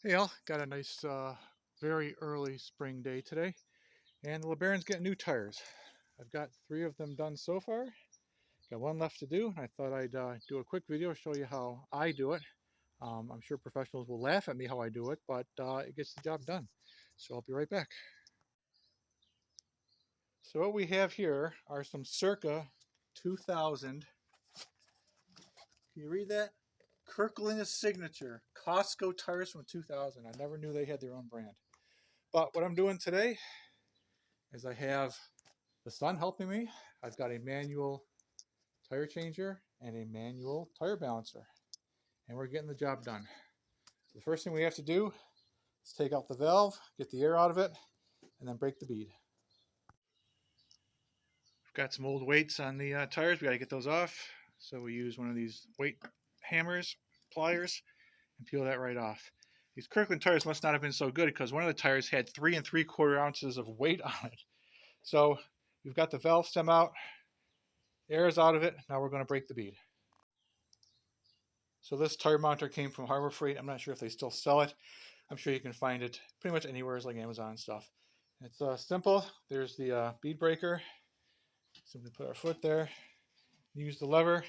Hey Al, got a nice, very early spring day today, and the LeBaron's getting new tires. I've got 3 of them done so far. Got one left to do, and I thought I'd do a quick video show you how I do it. I'm sure professionals will laugh at me how I do it, but it gets the job done. So I'll be right back. So what we have here are some circa 2000. Can you read that? Kirkland Signature Costco tires from 2000. I never knew they had their own brand. But what I'm doing today is I have the sun helping me. I've got a manual tire changer and a manual tire balancer, and we're getting the job done. So the first thing we have to do is take out the valve, get the air out of it, and then break the bead. We've got some old weights on the tires. We got to get those off. So we use one of these weight hammers, pliers, and peel that right off. These Kirkland tires must not have been so good because one of the tires had 3 3/4 ounces of weight on it. So we've got the valve stem out, air is out of it. Now we're going to break the bead. So this tire mounter came from Harbor Freight. I'm not sure if they still sell it. I'm sure you can find it pretty much anywhere, like Amazon and stuff. It's simple. There's the bead breaker. Simply put our foot there, use the lever,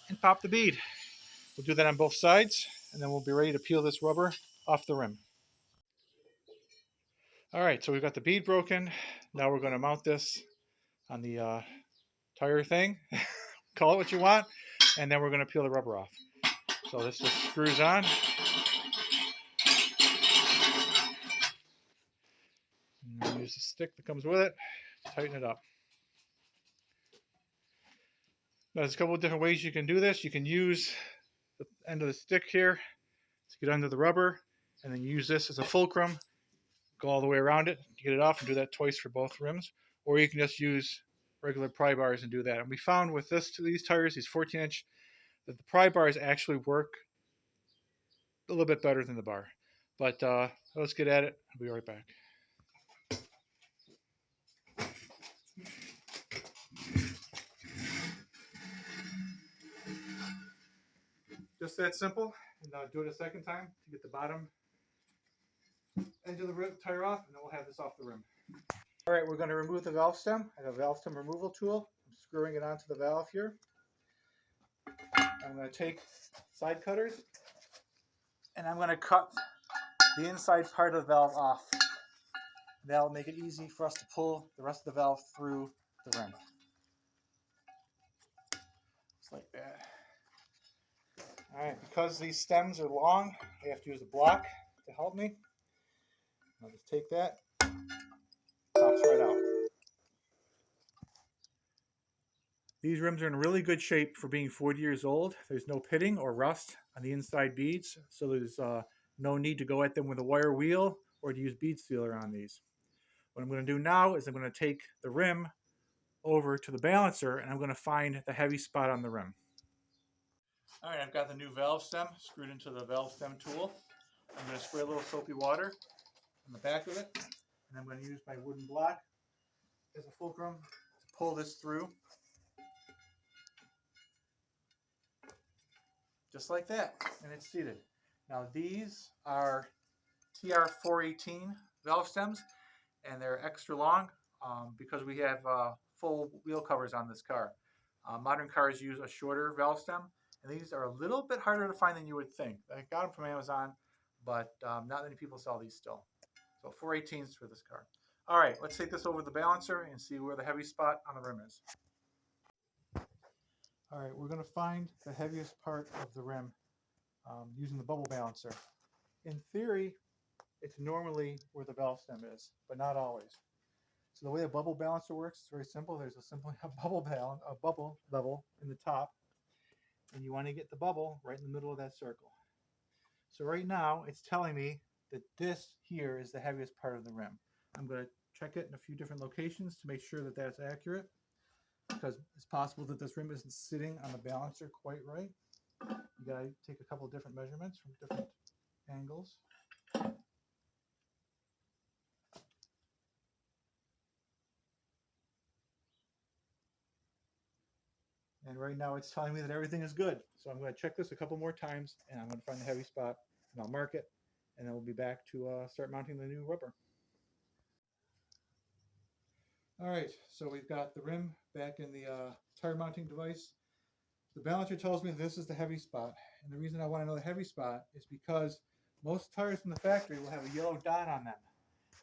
and pop the bead. We'll do that on both sides, and then we'll be ready to peel this rubber off the rim. All right, so we've got the bead broken. Now we're going to mount this on the tire thing. Call it what you want, and then we're going to peel the rubber off. So this just screws on. And use the stick that comes with it, tighten it up. Now, there's a couple of different ways you can do this. You can use the end of the stick here to get under the rubber, and then use this as a fulcrum, go all the way around it, get it off, and do that twice for both rims. Or you can just use regular pry bars and do that. And we found with these tires, these 14-inch, that the pry bars actually work a little bit better than the bar. But let's get at it. I'll be right back. Just that simple. And do it a second time to get the bottom edge of the tire off, and then we'll have this off the rim. All right, we're going to remove the valve stem. I have a valve stem removal tool. I'm screwing it onto the valve here. I'm going to take side cutters, and I'm going to cut the inside part of the valve off. That'll make it easy for us to pull the rest of the valve through the rim. Just like that. All right, because these stems are long, I have to use a block to help me. I'll just take that, pops right out. These rims are in really good shape for being 40 years old. There's no pitting or rust on the inside beads, so there's no need to go at them with a wire wheel or to use bead sealer on these. What I'm going to do now is I'm going to take the rim over to the balancer, and I'm going to find the heavy spot on the rim. All right, I've got the new valve stem screwed into the valve stem tool. I'm going to spray a little soapy water on the back of it, and I'm going to use my wooden block as a fulcrum to pull this through. Just like that, and it's seated. Now these are TR418 valve stems, and they're extra long because we have full wheel covers on this car. Modern cars use a shorter valve stem, and these are a little bit harder to find than you would think. I got them from Amazon, but not many people sell these still. So 418s for this car. All right, let's take this over the balancer and see where the heavy spot on the rim is. All right, we're going to find the heaviest part of the rim using the bubble balancer. In theory, it's normally where the valve stem is, but not always. So the way a bubble balancer works is very simple. There's a bubble level in the top, and you want to get the bubble right in the middle of that circle. So right now, it's telling me that this here is the heaviest part of the rim. I'm going to check it in a few different locations to make sure that that's accurate, because it's possible that this rim isn't sitting on the balancer quite right. You got to take a couple of different measurements from different angles. And right now it's telling me that everything is good. So I'm going to check this a couple more times, and I'm going to find the heavy spot, and I'll mark it, and then we'll be back to start mounting the new rubber. All right, so we've got the rim back in the tire mounting device. The balancer tells me this is the heavy spot. And the reason I want to know the heavy spot is because most tires from the factory will have a yellow dot on them.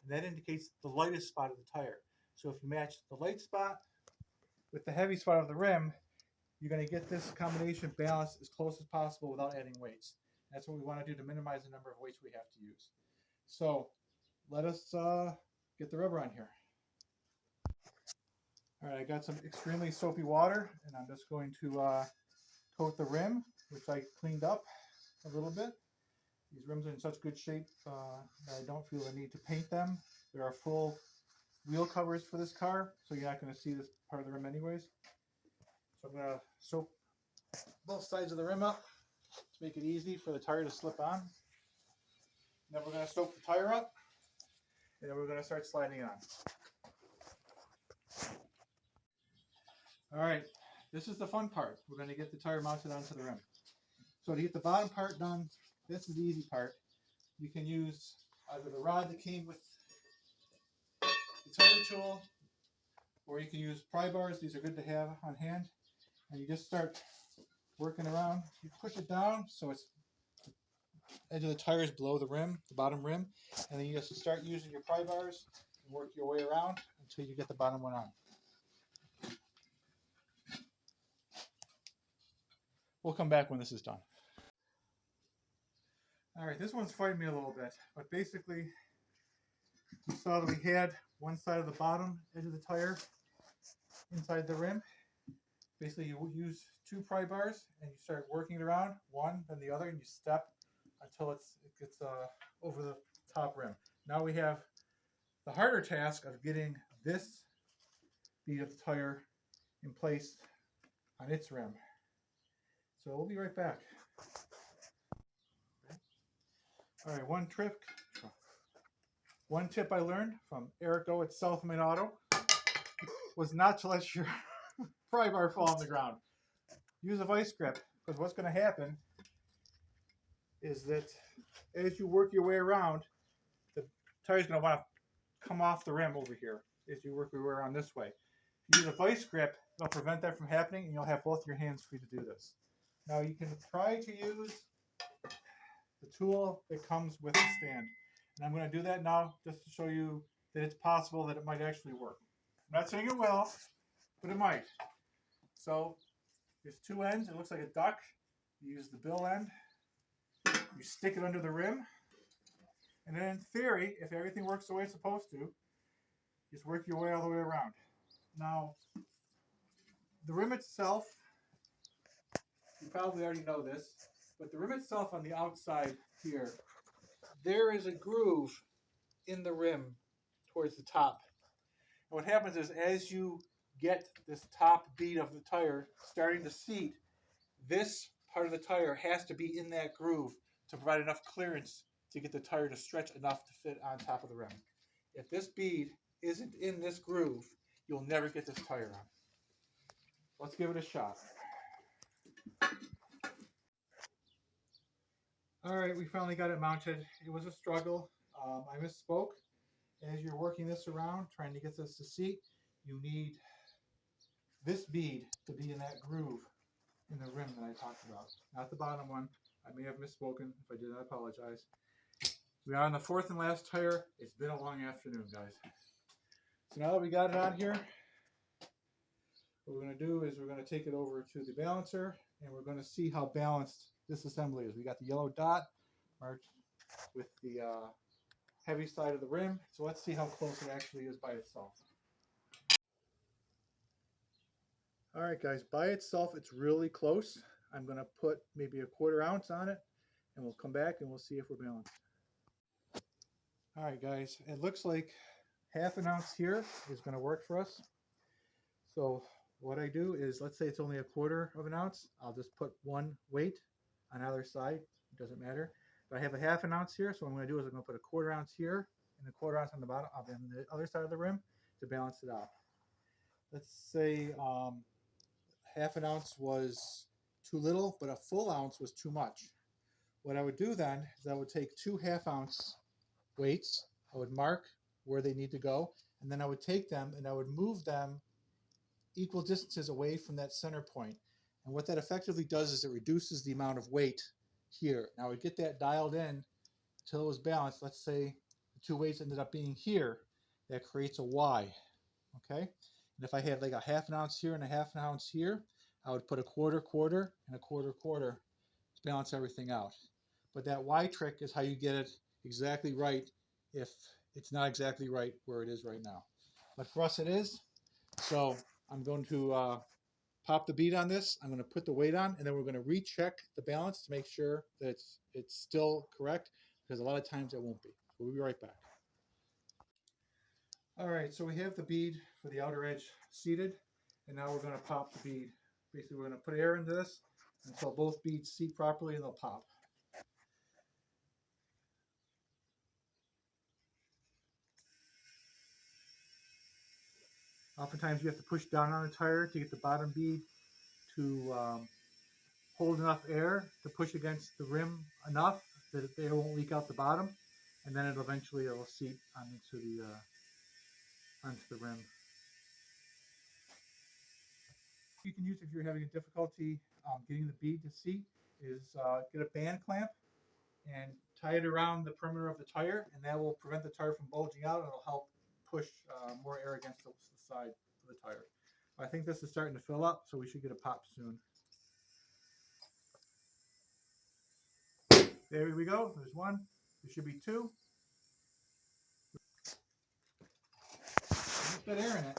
And that indicates the lightest spot of the tire. So if you match the light spot with the heavy spot of the rim, you're going to get this combination balanced as close as possible without adding weights. That's what we want to do to minimize the number of weights we have to use. So let us get the rubber on here. All right, I got some extremely soapy water, and I'm just going to coat the rim, which I cleaned up a little bit. These rims are in such good shape that I don't feel the need to paint them. There are full wheel covers for this car, so you're not going to see this part of the rim anyways. So I'm going to soap both sides of the rim up to make it easy for the tire to slip on. Then we're going to soap the tire up, and then we're going to start sliding it on. All right, this is the fun part. We're going to get the tire mounted onto the rim. So to get the bottom part done, this is the easy part. You can use either the rod that came with the tire tool, or you can use pry bars. These are good to have on hand. And you just start working around. You push it down so it's the edge of the tire is below the rim, the bottom rim. And then you just start using your pry bars and work your way around until you get the bottom one on. We'll come back when this is done. All right, this one's fighting me a little bit, but basically you saw that we had one side of the bottom edge of the tire inside the rim. Basically you use two pry bars and you start working it around, one then the other, and you step until it gets over the top rim. Now we have the harder task of getting this bead of the tire in place on its rim. So we'll be right back. All right, one tip I learned from Eric O at Southman Auto was not to let your pry bar fall on the ground. Use a vice grip, because what's going to happen is that as you work your way around, the tire's going to want to come off the rim over here as you work your way around this way. If you use a vice grip, it'll prevent that from happening, and you'll have both your hands free to do this. Now you can try to use the tool that comes with the stand. And I'm going to do that now just to show you that it's possible that it might actually work. I'm not saying it will, but it might. So there's two ends. It looks like a duck. You use the bill end. You stick it under the rim. And then in theory, if everything works the way it's supposed to, just work your way all the way around. Now, the rim itself, you probably already know this, but the rim itself on the outside here, there is a groove in the rim towards the top. And what happens is as you get this top bead of the tire starting to seat, this part of the tire has to be in that groove to provide enough clearance to get the tire to stretch enough to fit on top of the rim. If this bead isn't in this groove, you'll never get this tire on. Let's give it a shot. All right, we finally got it mounted. It was a struggle. I misspoke. As you're working this around, trying to get this to seat, you need this bead to be in that groove in the rim that I talked about, not the bottom one. I may have misspoken. If I did, I apologize. We are on the fourth and last tire. It's been a long afternoon, guys. So now that we got it on here, what we're going to do is we're going to take it over to the balancer, and we're going to see how balanced this assembly is. We got the yellow dot marked with the heavy side of the rim. So let's see how close it actually is by itself. All right, guys, by itself, it's really close. I'm going to put maybe a 1/4 ounce on it, and we'll come back and we'll see if we're balanced. All right, guys, it looks like 1/2 ounce here is going to work for us. So what I do is, let's say it's only a 1/4 ounce. I'll just put one weight on either side. It doesn't matter. But I have a 1/2 ounce here, so what I'm going to do is I'm going to put a 1/4 ounce here and a 1/4 ounce on the bottom, on the other side of the rim to balance it out. Let's say half an ounce was too little, but a full ounce was too much. What I would do then is I would take 2 half-ounce weights, I would mark where they need to go, and then I would take them and I would move them equal distances away from that center point. And what that effectively does is it reduces the amount of weight here. Now I would get that dialed in until it was balanced. Let's say the 2 weights ended up being here. That creates a Y, okay? And if I had like a half an ounce here and a half an ounce here, I would put a quarter, quarter, and a quarter, quarter to balance everything out. But that Y trick is how you get it exactly right if it's not exactly right where it is right now. But for us it is. So I'm going to pop the bead on this. I'm going to put the weight on, and then we're going to recheck the balance to make sure that it's still correct, because a lot of times it won't be. We'll be right back. All right, so we have the bead for the outer edge seated, and now we're going to pop the bead. Basically, we're going to put air into this until both beads seat properly, and they'll pop. Oftentimes, you have to push down on the tire to get the bottom bead to hold enough air to push against the rim enough that the air won't leak out the bottom, and then it'll eventually seat onto the rim. You can use if you're having a difficulty getting the bead to seat is get a band clamp and tie it around the perimeter of the tire, and that will prevent the tire from bulging out, and it'll help push more air against the side of the tire. I think this is starting to fill up, so we should get a pop soon. There we go. There's one. There should be 2. Just that air in it.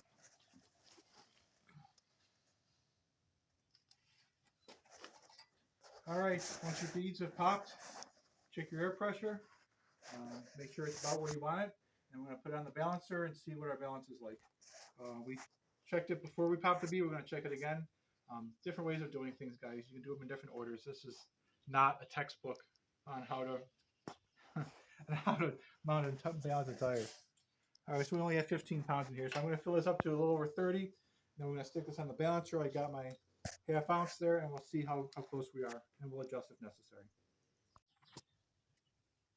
All right. Once your beads have popped, check your air pressure. Make sure it's about where you want it. And we're going to put it on the balancer and see what our balance is like. We checked it before we popped the bead. We're going to check it again. Different ways of doing things, guys. You can do them in different orders. This is not a textbook on how to mount and balance a tire. All right, so we only have 15 pounds in here, so I'm going to fill this up to a little over 30. Then we're going to stick this on the balancer. I got my half ounce there, and we'll see how close we are, and we'll adjust if necessary.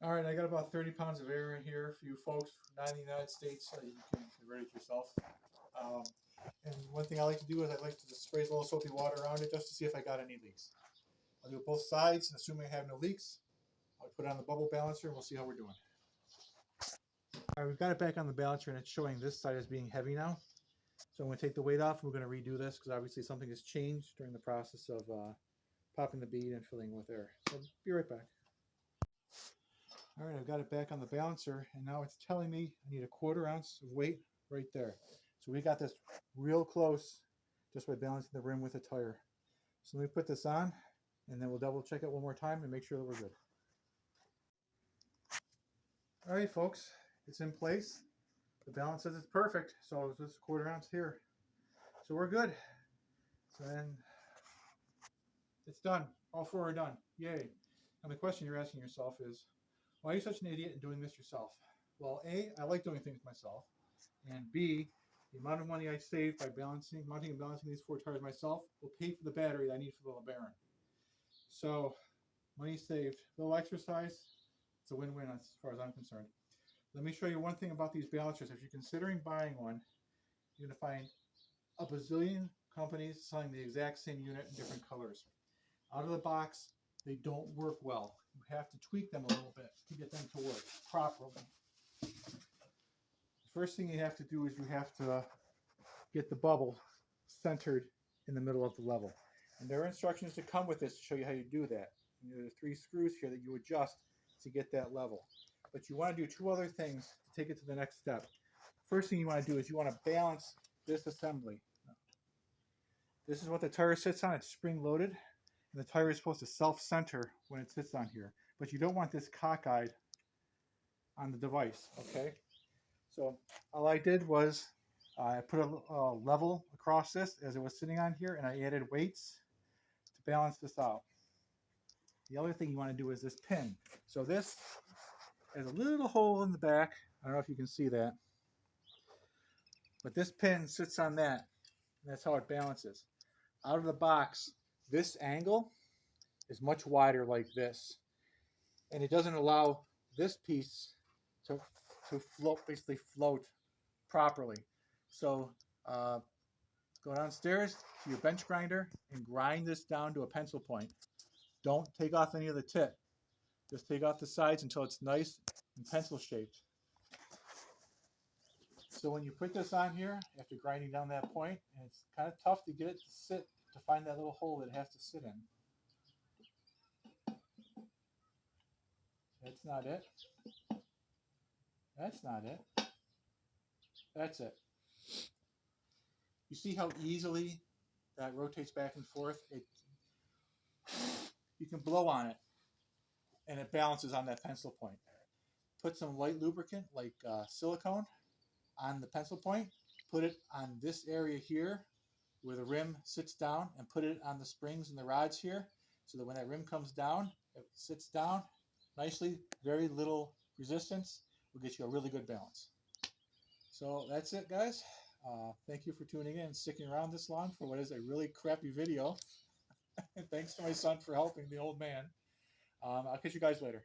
All right, I got about 30 pounds of air in here for you folks not in the United States, so you can convert it yourself. And one thing I like to do is I like to just spray a little soapy water around it just to see if I got any leaks. I'll do it both sides, and assuming I have no leaks, I'll put it on the bubble balancer, and we'll see how we're doing. All right, we've got it back on the balancer, and it's showing this side as being heavy now. So I'm going to take the weight off, and we're going to redo this because obviously something has changed during the process of popping the bead and filling with air. So be right back. All right, I've got it back on the balancer, and now it's telling me I need a quarter ounce of weight right there. So we got this real close just by balancing the rim with the tire. So let me put this on, and then we'll double check it one more time and make sure that we're good. All right, folks, it's in place. The balance says it's perfect, so it's just a quarter ounce here. So we're good. So then it's done. All 4 are done. Yay. And the question you're asking yourself is, why are you such an idiot in doing this yourself? Well, A, I like doing things myself. And B, the amount of money I save by mounting and balancing these 4 tires myself will pay for the battery that I need for the LeBaron. So, money saved. Little exercise, it's a win-win as far as I'm concerned. Let me show you one thing about these balancers. If you're considering buying one, you're going to find a bazillion companies selling the exact same unit in different colors. Out of the box, they don't work well. You have to tweak them a little bit to get them to work properly. The first thing you have to do is you have to get the bubble centered in the middle of the level. And there are instructions to come with this to show you how you do that. And there are 3 screws here that you adjust to get that level. But you want to do 2 other things to take it to the next step. First thing you want to do is you want to balance this assembly. This is what the tire sits on. It's spring loaded, and the tire is supposed to self-center when it sits on here. But you don't want this cockeyed on the device, okay? So all I did was I put a level across this as it was sitting on here, and I added weights to balance this out. The other thing you want to do is this pin. So this has a little hole in the back. I don't know if you can see that. But this pin sits on that, and that's how it balances. out of the box, this angle is much wider like this. And it doesn't allow this piece to float, basically float properly. So go downstairs to your bench grinder and grind this down to a pencil point. Don't take off any of the tip. Just take off the sides until it's nice and pencil shaped. So when you put this on here, after grinding down that point, and it's kind of tough to get it to sit, to find that little hole that it has to sit in. That's not it. That's not it. That's it. You see how easily that rotates back and forth? You can blow on it, and it balances on that pencil point. Put some light lubricant, like silicone, on the pencil point. Put it on this area here, where the rim sits down, and put it on the springs and the rods here, so that when that rim comes down, it sits down nicely. Very little resistance will get you a really good balance. So that's it, guys. Thank you for tuning in and sticking around this long for what is a really crappy video. And thanks to my son for helping the old man. I'll catch you guys later.